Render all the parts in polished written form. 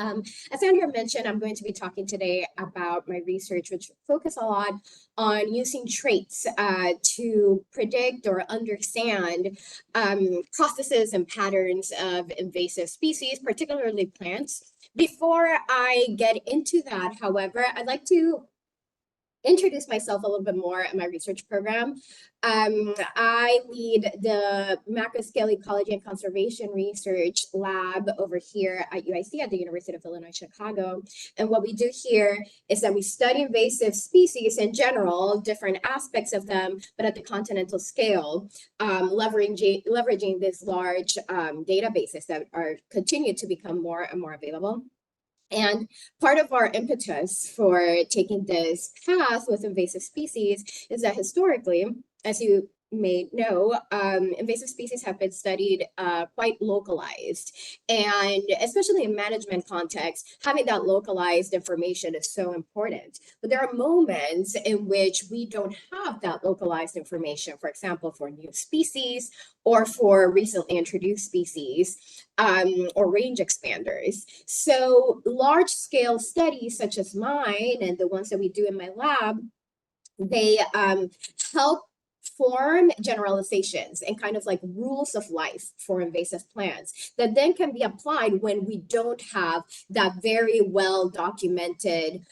As Andrea mentioned, I'm going to be talking today about my research, which focus a lot on using traits to predict or understand processes and patterns of invasive species, particularly plants. Before I get into that, however, I'd like to introduce myself a little bit more in my research program. I lead the macroscale ecology and conservation research lab over here at UIC at the University of Illinois, Chicago. And what we do here is that we study invasive species in general, different aspects of them, but at the continental scale, leveraging these large databases that are continue to become more and more available. And part of our impetus for taking this path with invasive species is that historically, as you may know, invasive species have been studied quite localized. And especially in management context, having that localized information is so important. But there are moments in which we don't have that localized information, for example, for new species or for recently introduced species or range expanders. So large scale studies such as mine and the ones that we do in my lab, they help form generalizations and kind of like rules of life for invasive plants that then can be applied when we don't have that very well documented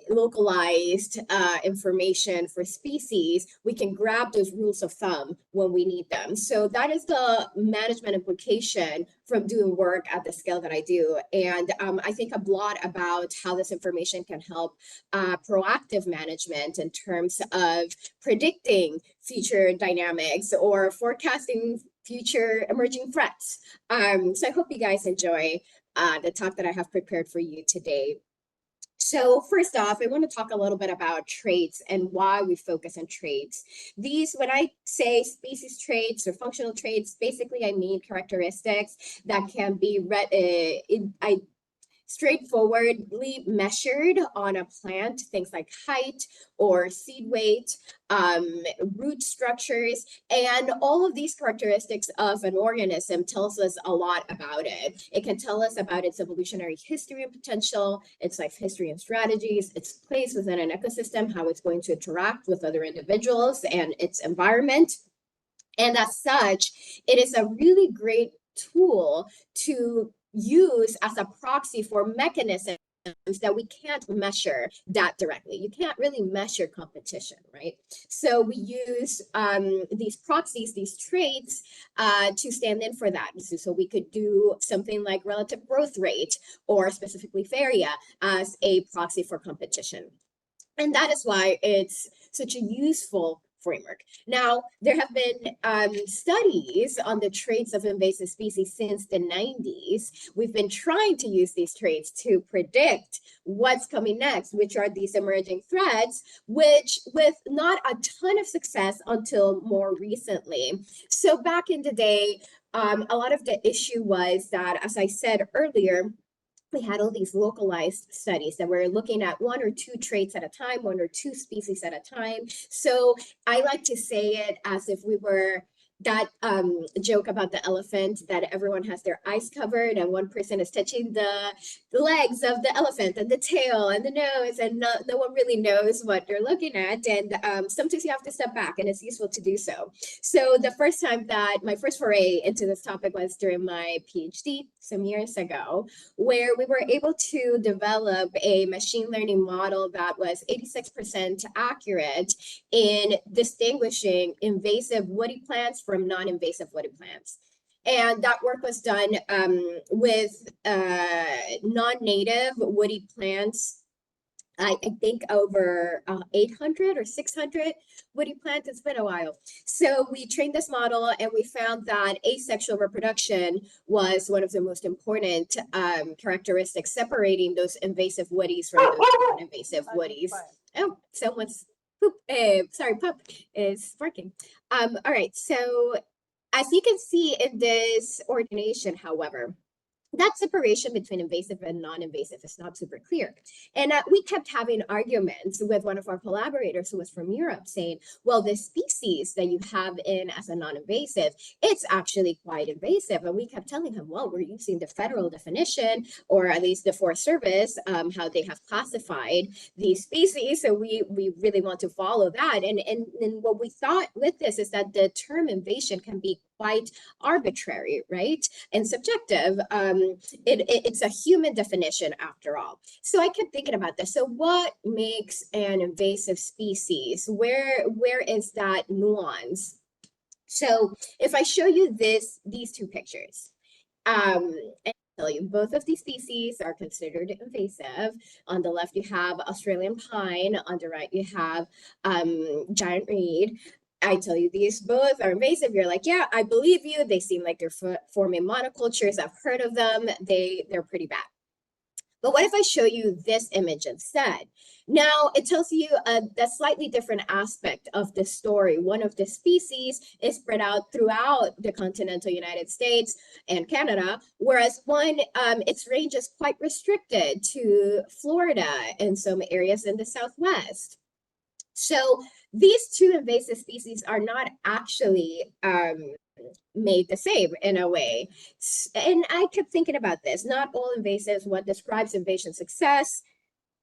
localized information for species. We can grab those rules of thumb when we need them. So that is the management implication from doing work at the scale that I do. And I think a lot about how this information can help proactive management in terms of predicting future dynamics or forecasting future emerging threats. So I hope you guys enjoy the talk that I have prepared for you today. So first off, I want to talk a little bit about traits and why we focus on traits. These, when I say species traits or functional traits, basically I mean characteristics that can be straightforwardly measured on a plant, things like height or seed weight, root structures, and all of these characteristics of an organism tells us a lot about it. It can tell us about its evolutionary history and potential, its life history and strategies, its place within an ecosystem, how it's going to interact with other individuals and its environment. And as such, it is a really great tool to use as a proxy for mechanisms that we can't measure that directly. You can't really measure competition, right? So we use these proxies, these traits to stand in for that. So we could do something like relative growth rate or specifically area as a proxy for competition. And that is why it's such a useful framework. Now, there have been studies on the traits of invasive species since the 90s. We've been trying to use these traits to predict what's coming next, which are these emerging threats, which with not a ton of success until more recently. So back in the day, a lot of the issue was that, as I said earlier, we had all these localized studies that were looking at one or two traits at a time, one or two species at a time. So I like to say it as if we were that joke about the elephant, that everyone has their eyes covered and one person is touching the legs of the elephant and the tail and the nose, and no one really knows what you're looking at. And sometimes you have to step back, and it's useful to do so. So the first time that my first foray into this topic was during my PhD some years ago, where we were able to develop a machine learning model that was 86% accurate in distinguishing invasive woody plants from non-invasive woody plants. And that work was done with non-native woody plants. I think over 800 or 600 woody plants. It's been a while. So we trained this model and we found that asexual reproduction was one of the most important characteristics separating those invasive woodies from those non-invasive woodies. Oh, someone's poop. Sorry, pup is barking. All right, so as you can see in this ordination, however, that separation between invasive and non-invasive is not super clear. And we kept having arguments with one of our collaborators who was from Europe saying, well, the species that you have in as a non-invasive, it's actually quite invasive. And we kept telling him, well, we're using the federal definition, or at least the Forest Service, how they have classified these species. So we really want to follow that. And what we thought with this is that the term invasion can be quite arbitrary, right? And subjective. It's a human definition after all. So I kept thinking about this. So what makes an invasive species? Where is that nuance? So if I show you these two pictures, and tell you both of these species are considered invasive. On the left, you have Australian pine. On the right, you have giant reed. I tell you these both are invasive. You're like, yeah, I believe you. They seem like they're forming monocultures. I've heard of them. They're pretty bad. But what if I show you this image instead? Now it tells you a slightly different aspect of the story. One of the species is spread out throughout the continental United States and Canada, whereas one, its range is quite restricted to Florida and some areas in the Southwest. So these two invasive species are not actually made the same in a way. And I kept thinking about this. Not all invasives, what describes invasion success,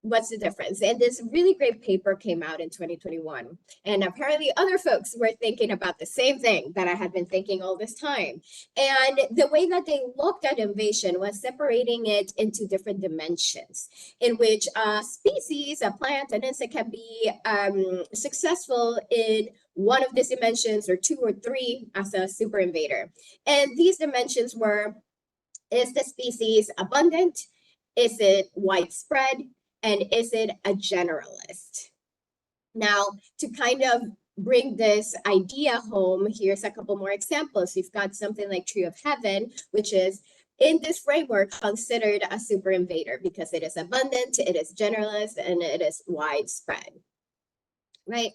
what's the difference? And this really great paper came out in 2021. And apparently other folks were thinking about the same thing that I had been thinking all this time. And the way that they looked at invasion was separating it into different dimensions, in which a species, a plant, an insect can be successful in one of these dimensions, or two or three as a super invader. And these dimensions were, is the species abundant? Is it widespread? And is it a generalist? Now, to kind of bring this idea home, here's a couple more examples. You've got something like tree of heaven, which is in this framework considered a super invader because it is abundant, it is generalist, and it is widespread, right?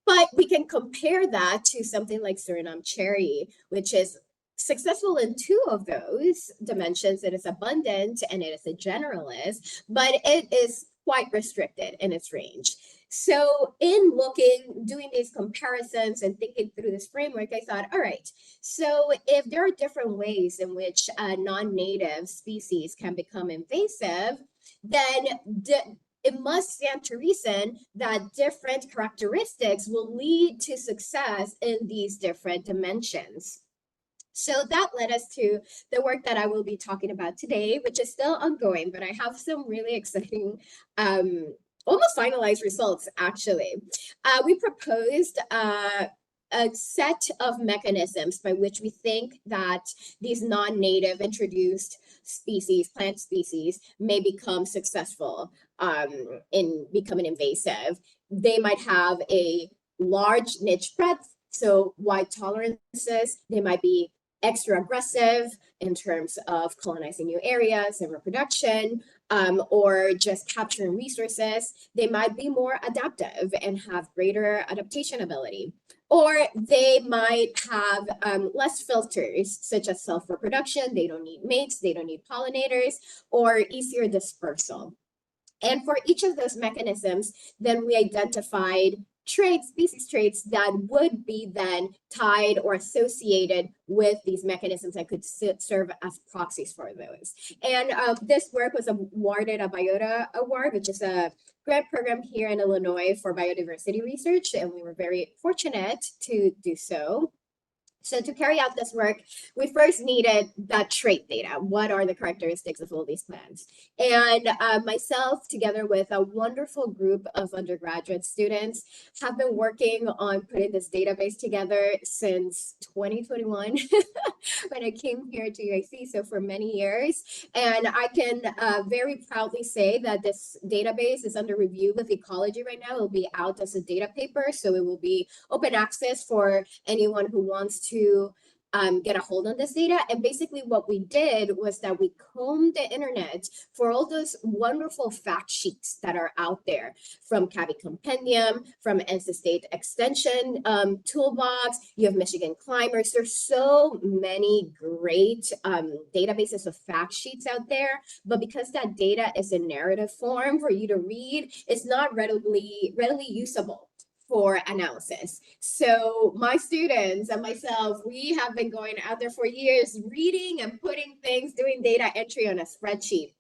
But we can compare that to something like Suriname cherry, which is successful in two of those dimensions. It is abundant and it is a generalist, but it is quite restricted in its range. So in doing these comparisons and thinking through this framework, I thought, all right, so if there are different ways in which a non-native species can become invasive, then it must stand to reason that different characteristics will lead to success in these different dimensions. So that led us to the work that I will be talking about today, which is still ongoing, but I have some really exciting, almost finalized results, actually. We proposed a set of mechanisms by which we think that these non-native introduced species, plant species, may become successful in becoming invasive. They might have a large niche breadth, so wide tolerances. They might be extra aggressive in terms of colonizing new areas and reproduction, or just capturing resources. They might be more adaptive and have greater adaptation ability. Or they might have less filters, such as self-reproduction. They don't need mates, they don't need pollinators, or easier dispersal. And for each of those mechanisms, then we identified traits, species traits that would be then tied or associated with these mechanisms that could serve as proxies for those. And this work was awarded a Biota Award, which is a grant program here in Illinois for biodiversity research, and we were very fortunate to do so. So to carry out this work, we first needed that trait data. What are the characteristics of all these plants? And myself, together with a wonderful group of undergraduate students, have been working on putting this database together since 2021, when I came here to UIC, so for many years. And I can very proudly say that this database is under review with ecology right now. It will be out as a data paper, so it will be open access for anyone who wants to get a hold on this data. And basically what we did was that we combed the internet for all those wonderful fact sheets that are out there, from CAVI Compendium, from NC State Extension Toolbox. You have Michigan Climbers. There's so many great databases of fact sheets out there, but because that data is in narrative form for you to read, it's not readily usable for analysis. So my students and myself, we have been going out there for years, reading and putting things, doing data entry on a spreadsheet.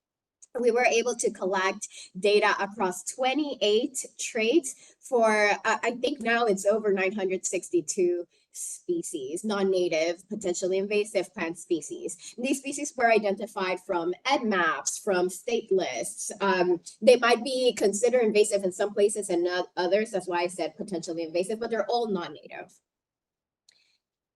We were able to collect data across 28 traits for, I think now it's over 962 species, non-native, potentially invasive plant species. These species were identified from EdMaps, from state lists. They might be considered invasive in some places and not others. That's why I said potentially invasive, but they're all non-native.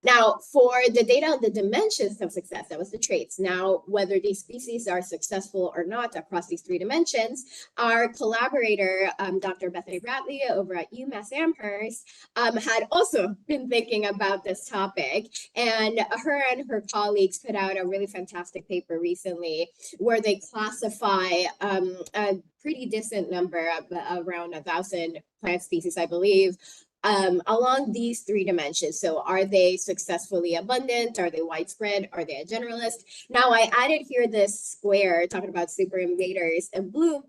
Now, for the data on the dimensions of success, that was the traits. Now, whether these species are successful or not across these 3 dimensions, our collaborator, Dr. Bethany Bradley over at UMass Amherst, had also been thinking about this topic. And her colleagues put out a really fantastic paper recently where they classify a pretty decent number, around 1,000 plant species, I believe, along these 3 dimensions. So are they successfully abundant? Are they widespread? Are they a generalist? Now I added here this square talking about super invaders in blue,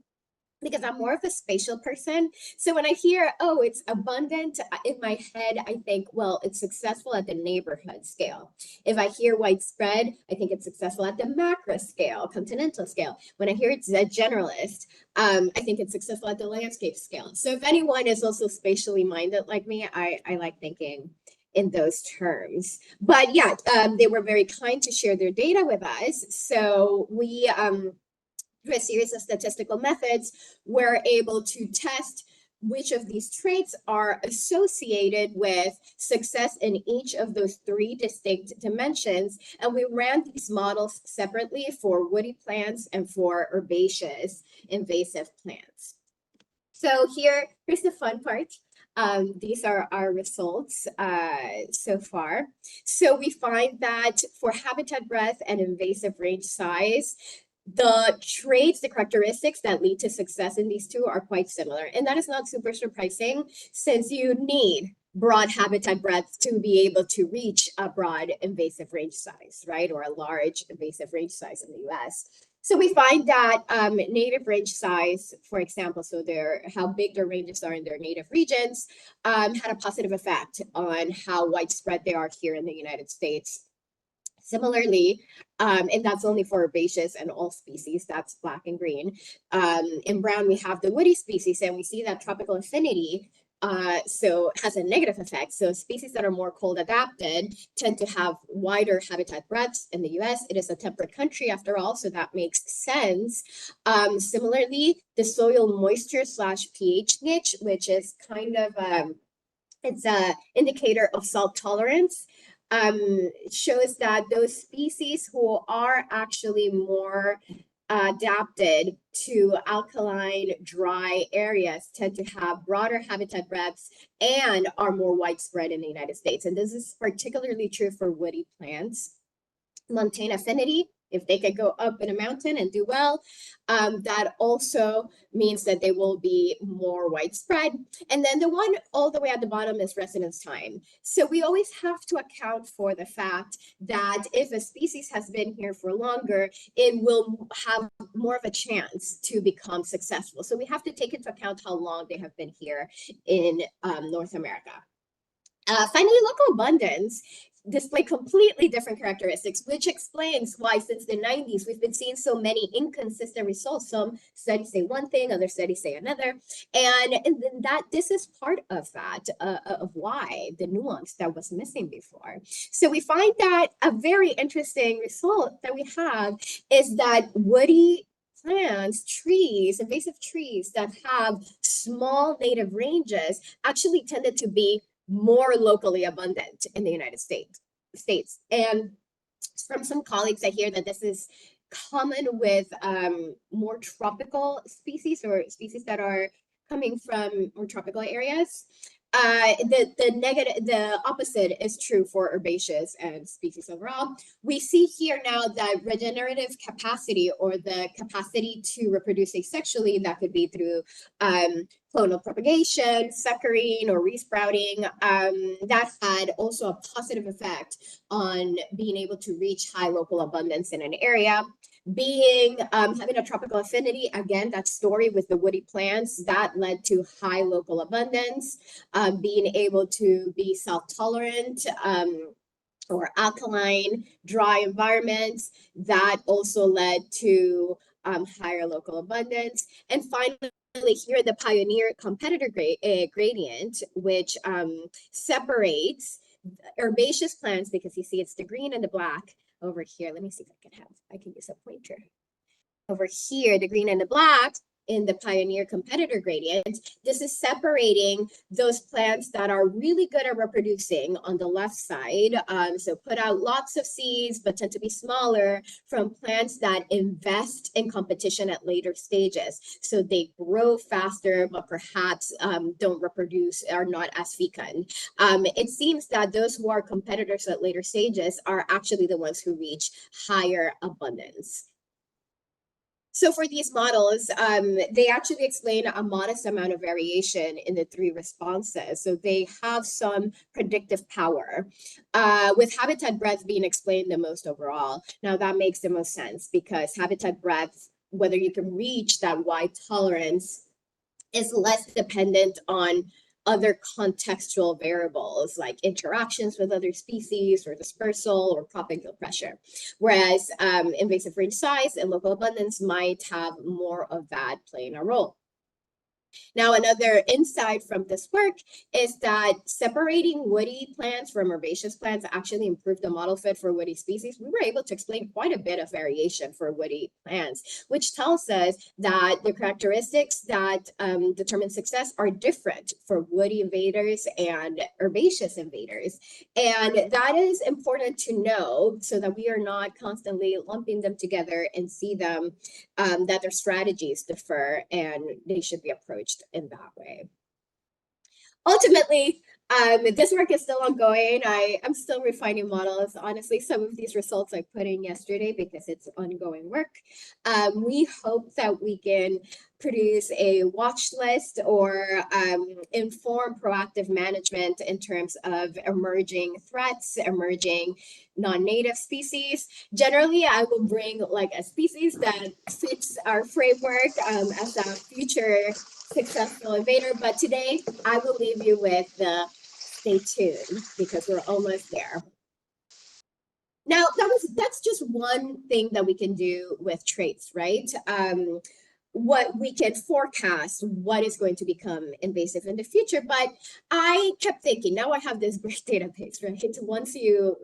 because I'm more of a spatial person. So when I hear, oh, it's abundant, in my head, I think, well, it's successful at the neighborhood scale. If I hear widespread, I think it's successful at the macro scale, continental scale. When I hear it's a generalist, I think it's successful at the landscape scale. So if anyone is also spatially minded like me, I like thinking in those terms. But yeah, they were very kind to share their data with us. So we, through a series of statistical methods, we're able to test which of these traits are associated with success in each of those 3 distinct dimensions. And we ran these models separately for woody plants and for herbaceous invasive plants. So here's the fun part. These are our results so far. So we find that for habitat breadth and invasive range size, the traits, the characteristics that lead to success in these 2 are quite similar. And that is not super surprising, since you need broad habitat breadth to be able to reach a broad invasive range size, right? Or a large invasive range size in the US. So we find that native range size, for example, so how big their ranges are in their native regions, had a positive effect on how widespread they are here in the United States. Similarly, and that's only for herbaceous and all species, that's black and green. In brown, we have the woody species, and we see that tropical affinity so has a negative effect. So species that are more cold adapted tend to have wider habitat breadths in the US. It is a temperate country after all, so that makes sense. Similarly, the soil moisture / pH niche, which is kind of, it's an indicator of salt tolerance, shows that those species who are actually more adapted to alkaline, dry areas tend to have broader habitat breadths and are more widespread in the United States. And this is particularly true for woody plants. Montane affinity, if they could go up in a mountain and do well, that also means that they will be more widespread. And then the one all the way at the bottom is residence time. So we always have to account for the fact that if a species has been here for longer, it will have more of a chance to become successful. So we have to take into account how long they have been here in North America. Finally, local abundance display completely different characteristics, which explains why since the 90s we've been seeing so many inconsistent results. Some studies say one thing, other studies say another, and then that this is part of that, of why the nuance that was missing before. So we find that a very interesting result that we have is that woody plants, trees, invasive trees that have small native ranges actually tended to be more locally abundant in the United States. And from some colleagues, I hear that this is common with more tropical species or species that are coming from more tropical areas. The opposite is true for herbaceous and species overall. We see here now that regenerative capacity, or the capacity to reproduce asexually, that could be through clonal propagation, suckering, or resprouting, that had also a positive effect on being able to reach high local abundance in an area. Having a tropical affinity, again, that story with the woody plants, that led to high local abundance. Being able to be self-tolerant, or alkaline, dry environments, that also led to higher local abundance. And finally, here the pioneer competitor gradient, which separates herbaceous plants, because you see it's the green and the black over here. Let me see if I can use a pointer. Over here, the green and the black in the pioneer competitor gradient, this is separating those plants that are really good at reproducing on the left side, so put out lots of seeds but tend to be smaller, from plants that invest in competition at later stages. So they grow faster but perhaps don't reproduce, are not as fecund. It seems that those who are competitors at later stages are actually the ones who reach higher abundance. So for these models, they actually explain a modest amount of variation in the three responses. So they have some predictive power, with habitat breadth being explained the most overall. Now that makes the most sense, because habitat breadth, whether you can reach that wide tolerance, is less dependent on other contextual variables like interactions with other species or dispersal or propagular pressure. Whereas invasive range size and local abundance might have more of that playing a role. Now, another insight from this work is that separating woody plants from herbaceous plants actually improved the model fit for woody species. We were able to explain quite a bit of variation for woody plants, which tells us that the characteristics that determine success are different for woody invaders and herbaceous invaders. And that is important to know, so that we are not constantly lumping them together and see them, that their strategies differ and they should be approached in that way. Ultimately, this work is still ongoing. I'm still refining models. Honestly, some of these results I put in yesterday because it's ongoing work. We hope that we can produce a watch list or inform proactive management in terms of emerging threats, emerging non-native species. Generally, I will bring like a species that fits our framework as a future successful invader. But today, I will leave you with the stay tuned, because we're almost there. Now, that's just one thing that we can do with traits, right? What we can forecast what is going to become invasive in the future. But I kept thinking, now I have this great database, right? Once you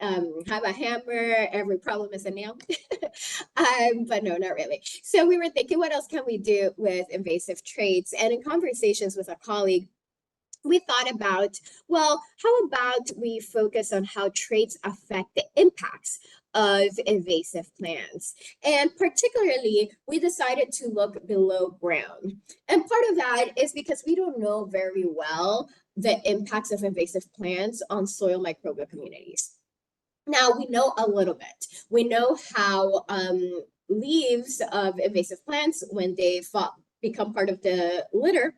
have a hammer, every problem is a nail. But no, not really. So we were thinking, what else can we do with invasive traits? And in conversations with a colleague, we thought about, well, how about we focus on how traits affect the impacts of invasive plants? And particularly, we decided to look below ground. And part of that is because we don't know very well the impacts of invasive plants on soil microbial communities. Now, we know a little bit. We know how leaves of invasive plants, when they become part of the litter,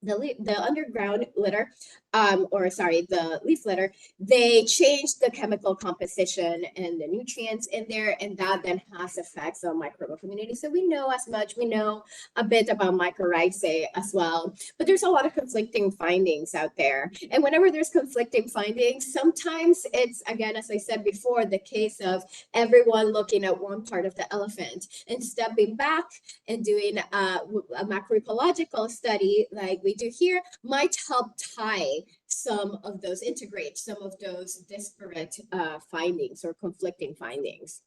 the underground litter, the leaf litter, they change the chemical composition and the nutrients in there, and that then has effects on microbial communities. So we know as much. We know a bit about mycorrhizae as well, but there's a lot of conflicting findings out there. And whenever there's conflicting findings, sometimes it's, again, as I said before, the case of everyone looking at one part of the elephant and stepping back and doing a macroecological study like we do here might help tie integrate some of those disparate findings or conflicting findings.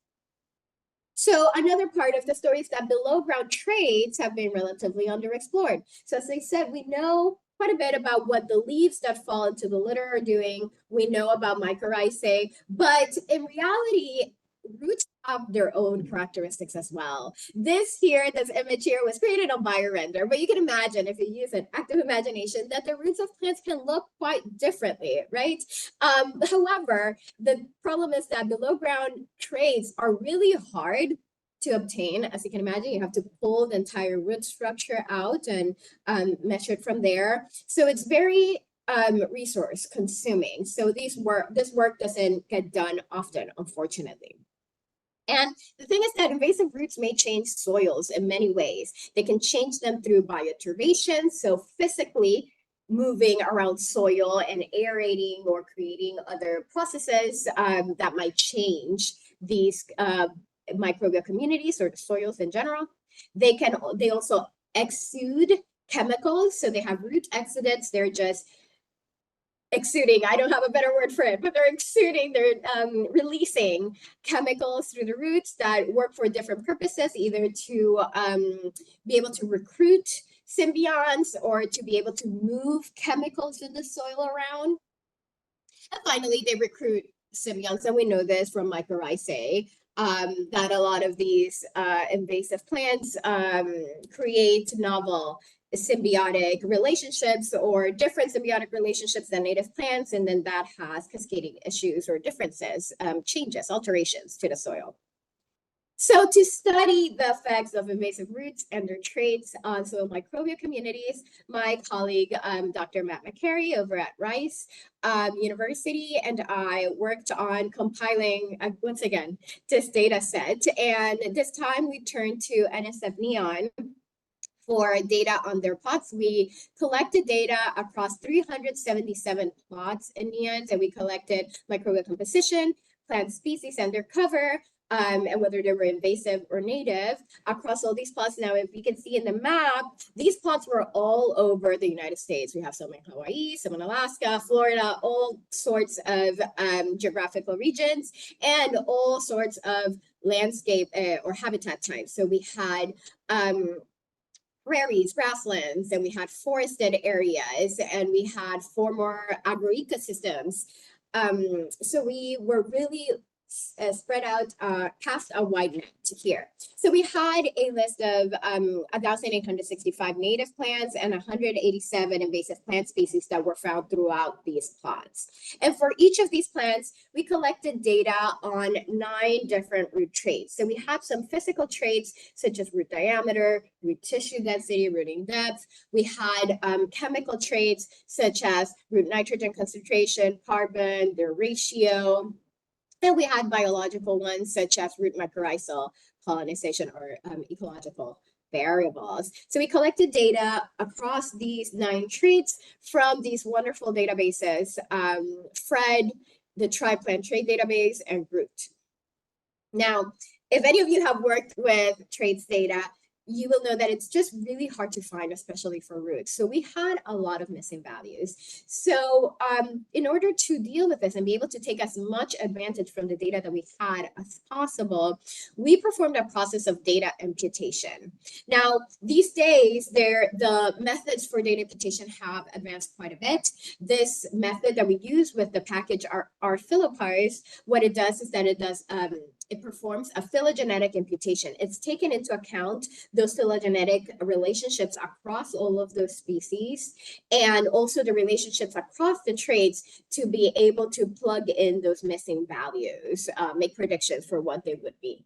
So another part of the story is that below ground traits have been relatively underexplored. So as I said, we know quite a bit about what the leaves that fall into the litter are doing. We know about mycorrhizae, but in reality, roots have their own characteristics as well. This image here was created on BioRender, but you can imagine if you use an active imagination that the roots of plants can look quite differently, right? However, the problem is that below ground traits are really hard to obtain. As you can imagine, you have to pull the entire root structure out and measure it from there. So it's very resource consuming. So this work doesn't get done often, unfortunately. And the thing is that invasive roots may change soils in many ways. They can change them through bioturbation, so physically moving around soil and aerating or creating other processes that might change these microbial communities or the soils in general. They also exude chemicals, so they have root exudates. They're just exuding, I don't have a better word for it, but they're releasing chemicals through the roots that work for different purposes, either to be able to recruit symbionts or to be able to move chemicals in the soil around. And finally, they recruit symbionts, and we know this from mycorrhizae, that a lot of these invasive plants create novel symbiotic relationships or different symbiotic relationships than native plants, and then that has cascading issues or differences, changes, alterations to the soil. So to study the effects of invasive roots and their traits on soil microbial communities, my colleague, Dr. Matt McCary over at Rice University, and I worked on compiling, once again, this data set. And this time we turned to NSF Neon for data on their plots. We collected data across 377 plots in neons, and we collected microbial composition, plant species and their cover, and whether they were invasive or native across all these plots. Now, if you can see in the map, these plots were all over the United States. We have some in Hawaii, some in Alaska, Florida, all sorts of geographical regions, and all sorts of landscape or habitat types. So we had prairies, grasslands, and we had forested areas, and we had former agroecosystems. So we were really spread out, cast a wide net here. So we had a list of 1,865 native plants and 187 invasive plant species that were found throughout these plots. And for each of these plants, we collected data on 9 different root traits. So we had some physical traits such as root diameter, root tissue density, rooting depth. We had chemical traits such as root nitrogen concentration, carbon, their ratio. And we had biological ones such as root mycorrhizal colonization or ecological variables. So we collected data across these 9 traits from these wonderful databases, FRED, the Tri-Plant Trait Database, and Root. Now, if any of you have worked with traits data, you will know that it's just really hard to find, especially for roots. So we had a lot of missing values. So in order to deal with this and be able to take as much advantage from the data that we had as possible, we performed a process of data imputation. Now, these days, the methods for data imputation have advanced quite a bit. This method that we use with the package, our phylloparse, what it does is that it performs a phylogenetic imputation. It's taken into account those phylogenetic relationships across all of those species and also the relationships across the traits to be able to plug in those missing values, make predictions for what they would be.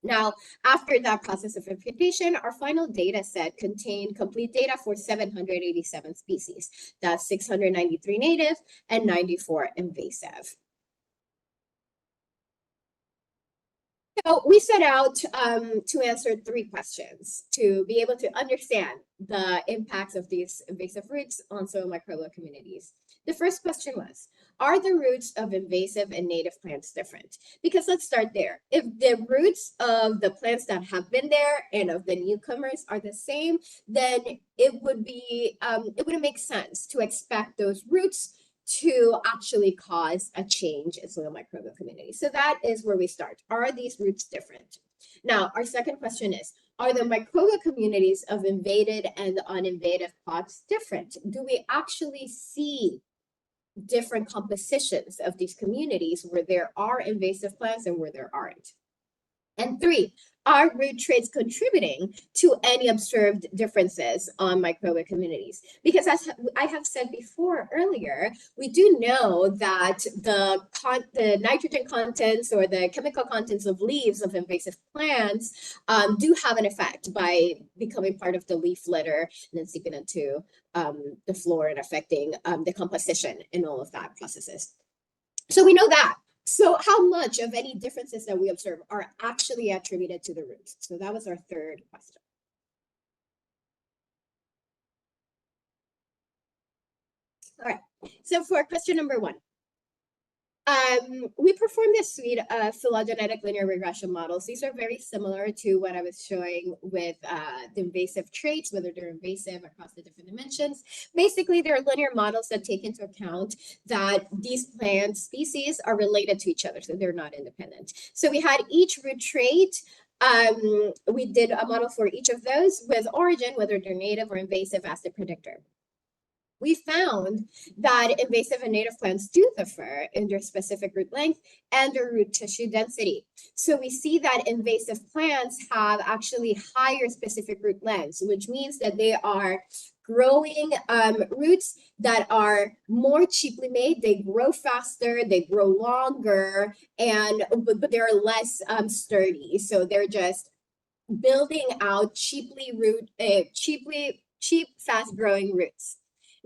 Now, after that process of imputation, our final data set contained complete data for 787 species. That's 693 native and 94 invasive. So we set out to answer 3 questions to be able to understand the impacts of these invasive roots on soil microbial communities. The first question was, are the roots of invasive and native plants different? Because let's start there. If the roots of the plants that have been there and of the newcomers are the same, then it wouldn't make sense to expect those roots to actually cause a change in soil microbial community. So that is where we start. Are these roots different? Now, our second question is, are the microbial communities of invaded and uninvaded plots different? Do we actually see different compositions of these communities where there are invasive plants and where there aren't. And 3, are root traits contributing to any observed differences on microbial communities? Because as I have said before earlier, we do know that the nitrogen contents or the chemical contents of leaves of invasive plants do have an effect by becoming part of the leaf litter and then seeping into the floor and affecting the composition and all of that processes. So we know that. So how much of any differences that we observe are actually attributed to the roots? So that was our third question. All right, so for question number 1, we performed a suite of phylogenetic linear regression models. These are very similar to what I was showing with the invasive traits, whether they're invasive across the different dimensions. Basically, they're linear models that take into account that these plant species are related to each other, so they're not independent. So we had each root trait. We did a model for each of those with origin, whether they're native or invasive, as the predictor. We found that invasive and native plants do differ in their specific root length and their root tissue density. So we see that invasive plants have actually higher specific root lengths, which means that they are growing roots that are more cheaply made. They grow faster, they grow longer, but they're less sturdy. So they're just building out cheap, fast-growing roots.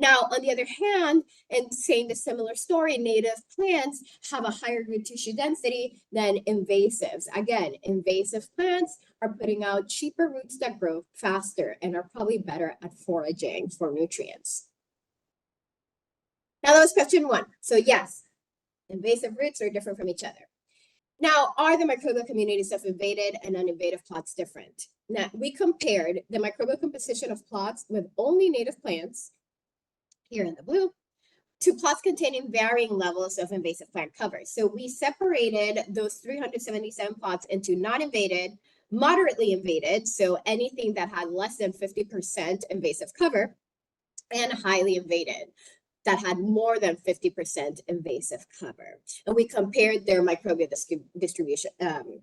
Now, on the other hand, and saying the similar story, native plants have a higher root tissue density than invasives. Again, invasive plants are putting out cheaper roots that grow faster and are probably better at foraging for nutrients. Now, that was question 1. So yes, invasive roots are different from each other. Now, are the microbial communities of invaded and uninvaded plots different? Now, we compared the microbial composition of plots with only native plants, here in the blue, to plots containing varying levels of invasive plant cover. So we separated those 377 plots into non-invaded, moderately invaded, so anything that had less than 50% invasive cover, and highly invaded, that had more than 50% invasive cover. And we compared their microbial distribution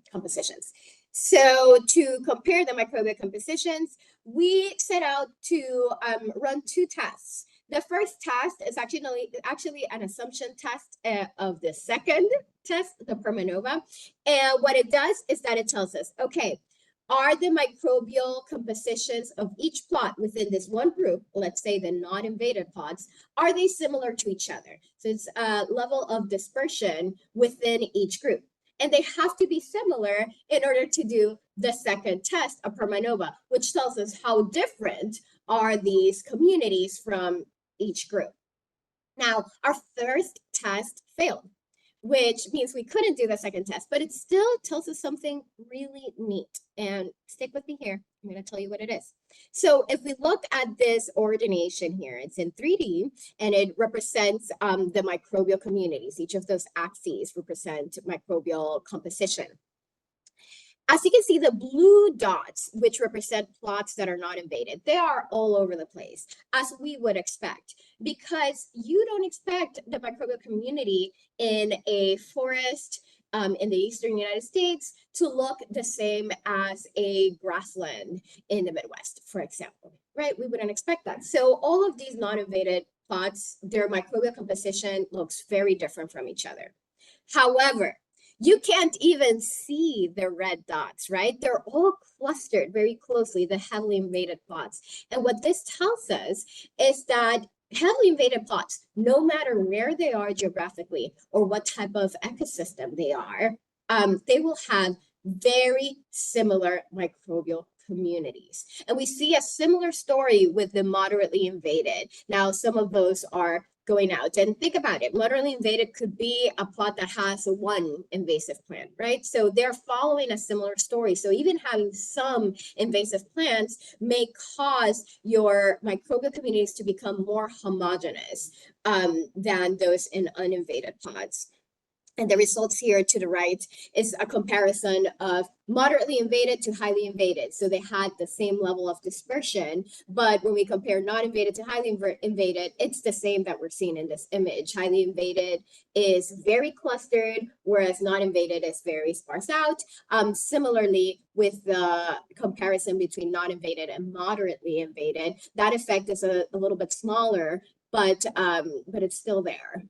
compositions. So to compare the microbial compositions, we set out to run 2 tests. The first test is actually an assumption test of the second test, the PermaNova. And what it does is that it tells us, okay, are the microbial compositions of each plot within this one group, let's say the non-invaded plots, are they similar to each other? So it's a level of dispersion within each group. And they have to be similar in order to do the second test of PermaNova, which tells us how different are these communities from each group. Now, our first test failed, which means we couldn't do the second test, but it still tells us something really neat. And stick with me here. I'm going to tell you what it is. So if we look at this ordination here, it's in 3D, and it represents the microbial communities. Each of those axes represent microbial composition. As you can see, the blue dots, which represent plots that are not invaded, they are all over the place, as we would expect, because you don't expect the microbial community in a forest in the eastern United States to look the same as a grassland in the Midwest, for example, right? We wouldn't expect that. So all of these non-invaded plots, their microbial composition looks very different from each other. However, you can't even see the red dots, right? They're all clustered very closely, the heavily invaded plots. And what this tells us is that heavily invaded plots, no matter where they are geographically or what type of ecosystem they are, they will have very similar microbial communities. And we see a similar story with the moderately invaded. Now, some of those are going out. And think about it, moderately invaded could be a plot that has one invasive plant, right? So they're following a similar story. So even having some invasive plants may cause your microbial communities to become more homogeneous than those in uninvaded plots. And the results here to the right is a comparison of moderately invaded to highly invaded. So they had the same level of dispersion, but when we compare non-invaded to highly invaded, it's the same that we're seeing in this image. Highly invaded is very clustered, whereas non-invaded is very sparse out. Similarly, with the comparison between non-invaded and moderately invaded, that effect is a little bit smaller, but it's still there.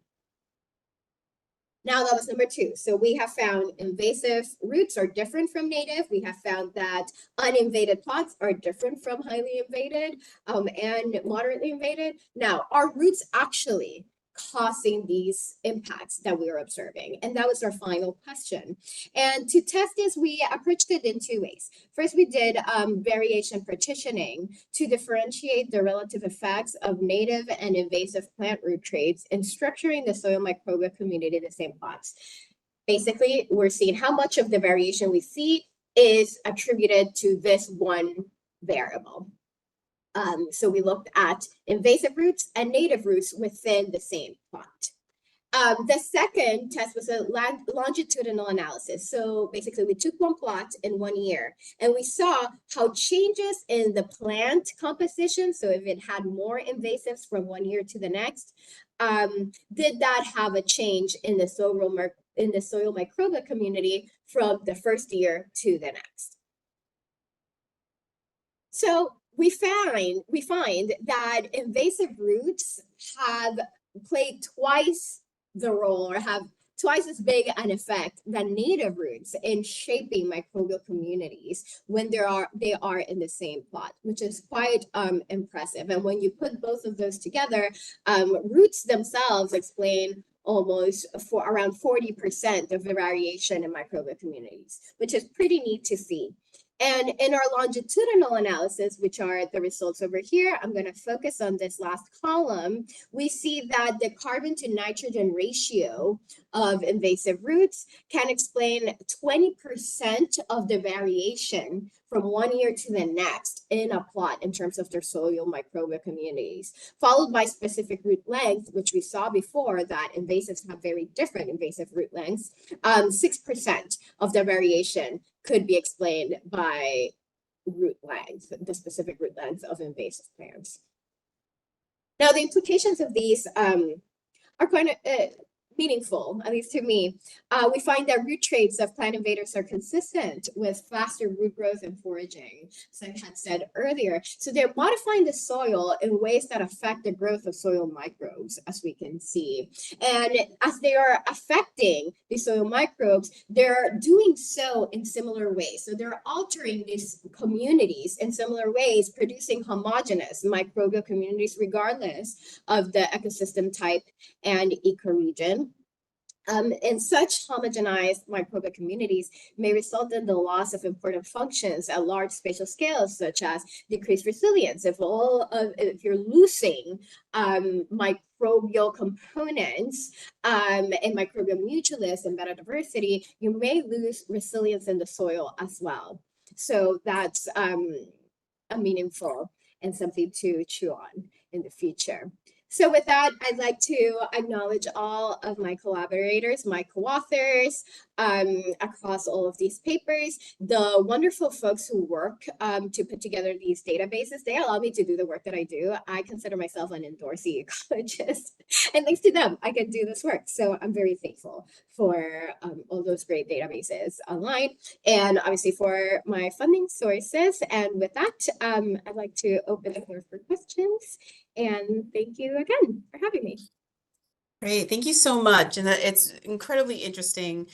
Now that was number 2. So we have found invasive roots are different from native. We have found that uninvaded plots are different from highly invaded and moderately invaded. Now, are roots actually causing these impacts that we are observing? And that was our final question. And to test this, we approached it in 2 ways. First, we did variation partitioning to differentiate the relative effects of native and invasive plant root traits in structuring the soil microbial community in the same plots. Basically, we're seeing how much of the variation we see is attributed to this one variable. So we looked at invasive roots and native roots within the same plot. The second test was a longitudinal analysis. So basically, we took one plot in 1 year, and we saw how changes in the plant composition, so if it had more invasives from 1 year to the next, did that have a change in the soil microbial community from the first year to the next? So we find that invasive roots have played twice the role, or have twice as big an effect than native roots in shaping microbial communities when they are in the same plot, which is quite impressive. And when you put both of those together, roots themselves explain almost around 40% of the variation in microbial communities, which is pretty neat to see. And in our longitudinal analysis, which are the results over here, I'm going to focus on this last column. We see that the carbon to nitrogen ratio of invasive roots can explain 20% of the variation from 1 year to the next in a plot in terms of their soil microbial communities, followed by specific root length, which we saw before that invasives have very different invasive root lengths. 6% of the variation could be explained by root length, the specific root length of invasive plants. Now, the implications of these are quite meaningful, at least to me. We find that root traits of plant invaders are consistent with faster root growth and foraging, as I had said earlier. So they're modifying the soil in ways that affect the growth of soil microbes, as we can see. And as they are affecting the soil microbes, they're doing so in similar ways. So they're altering these communities in similar ways, producing homogeneous microbial communities regardless of the ecosystem type and ecoregion. And such homogenized microbial communities may result in the loss of important functions at large spatial scales, such as decreased resilience. If you're losing microbial components and microbial mutualists and metadiversity, you may lose resilience in the soil as well. So that's meaningful and something to chew on in the future. So with that, I'd like to acknowledge all of my collaborators, my co-authors across all of these papers, the wonderful folks who work to put together these databases. They allow me to do the work that I do. I consider myself an endorsee ecologist, and thanks to them, I can do this work. So I'm very thankful for all those great databases online, and obviously for my funding sources. And with that, I'd like to open the floor for questions. And thank you again for having me. Great, thank you so much. And it's incredibly interesting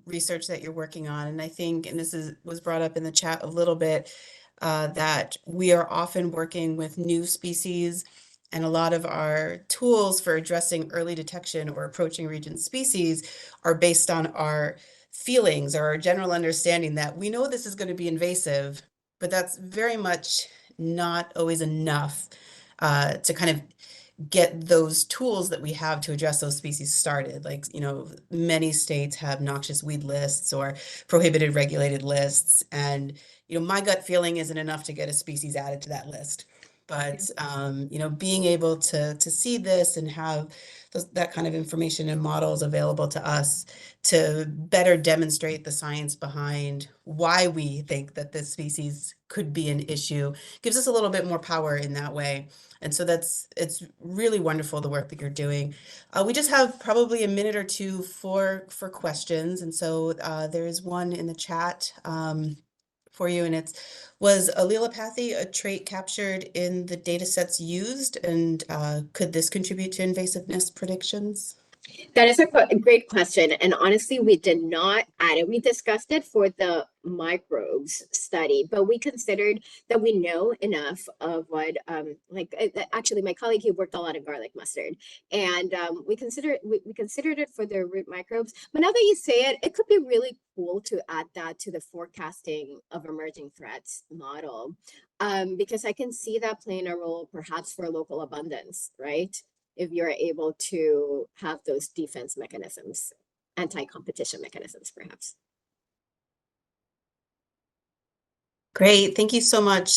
research that you're working on. And I think, and this was brought up in the chat a little bit, that we are often working with new species, and a lot of our tools for addressing early detection or approaching region species are based on our feelings or our general understanding that we know this is going to be invasive, but that's very much not always enough to kind of get those tools that we have to address those species started. Like, you know, many states have noxious weed lists or prohibited regulated lists. And, you know, my gut feeling isn't enough to get a species added to that list. But you know, being able to see this and have that kind of information and models available to us to better demonstrate the science behind why we think that this species could be an issue gives us a little bit more power in that way. And so it's really wonderful, the work that you're doing. We just have probably a minute or two for questions, and so there is one in the chat for you, and it's, was allelopathy a trait captured in the data sets used, and could this contribute to invasiveness predictions? That is a great question. And honestly, we did not add it. We discussed it for the microbes study, but we considered that we know enough of what, actually, my colleague, he worked a lot in garlic mustard. And we considered it for the root microbes. But now that you say it, it could be really cool to add that to the forecasting of emerging threats model. Because I can see that playing a role perhaps for local abundance, right? If you're able to have those defense mechanisms, anti-competition mechanisms, perhaps. Great, thank you so much.